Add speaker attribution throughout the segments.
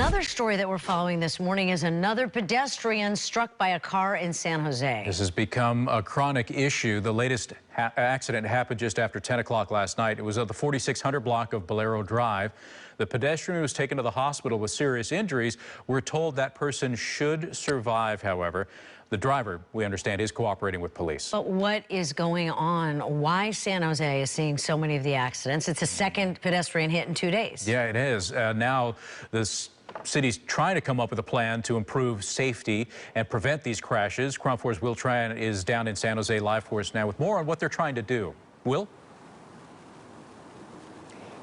Speaker 1: Another story that we're following this morning is another pedestrian struck by a car in San Jose.
Speaker 2: This has become a chronic issue. The latest accident happened just after 10 o'clock last night. It was at the 4600 block of Bolero Drive. The pedestrian was taken to the hospital with serious injuries. We're told that person should survive, however. The driver, we understand, is cooperating with police.
Speaker 1: But what is going on? Why San Jose is seeing so many of the accidents? It's the second pedestrian hit in 2 days.
Speaker 2: Yeah, it is. Now this city's trying to come up with a plan to improve safety and prevent these crashes. Crime 4's Will Tran is down in San Jose live for us now with more on what they're trying to do. Will?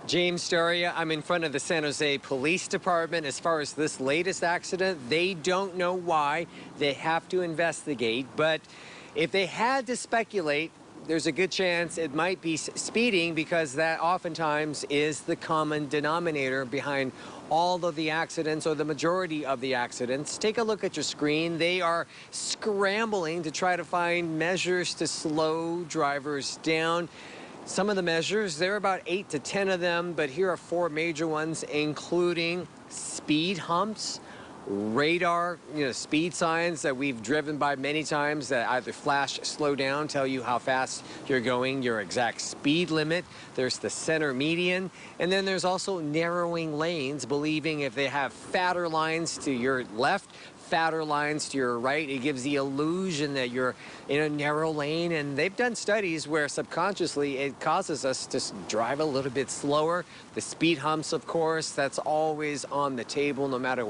Speaker 3: James Daria, I'm in front of the San Jose Police Department. As far as this latest accident, they don't know why. They have to investigate. But if they had to speculate, there's a good chance it might be speeding, because that oftentimes is the common denominator behind all of the accidents, or the majority of the accidents. Take a look at your screen. They are scrambling to try to find measures to slow drivers down. Some of the measures, there are about 8 to 10 of them, but here are 4 major ones, including speed humps, radar, speed signs that we've driven by many times that either flash, slow down, tell you how fast you're going, your exact speed limit. There's the center median, and then there's also narrowing lanes, believing if they have fatter lines to your left, fatter lines to your right, it gives the illusion that you're in a narrow lane. And they've done studies where subconsciously it causes us to drive a little bit slower. The speed humps, of course, that's always on the table no matter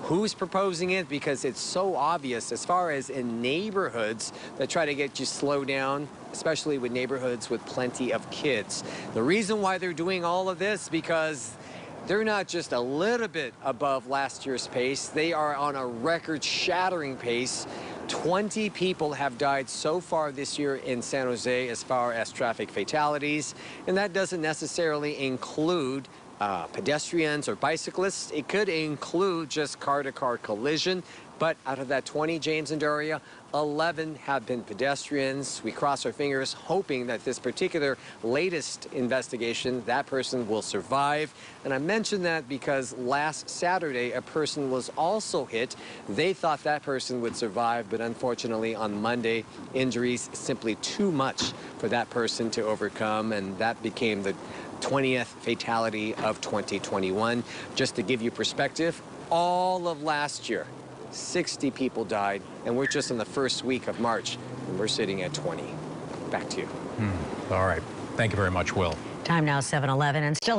Speaker 3: who's proposing it, because it's so obvious, as far as in neighborhoods that try to get you slow down, especially with neighborhoods with plenty of kids. The reason why they're doing all of this, because they're not just a little bit above last year's pace. They are on a record-shattering pace. 20 people have died so far this year in San Jose as far as traffic fatalities, and that doesn't necessarily include pedestrians or bicyclists. It could include just car-to-car collision. But out of that 20, James and Daria, 11 have been pedestrians. We cross our fingers hoping that this particular latest investigation, that person will survive. And I mention that because last Saturday, a person was also hit. They thought that person would survive, but unfortunately on Monday, injuries simply too much for that person to overcome, and that became the 20th fatality of 2021. Just to give you perspective, all of last year, 60 people died, and we're just in the first week of March, and we're sitting at 20. Back to you.
Speaker 2: All right. Thank you very much, Will.
Speaker 1: Time now 7:11, and still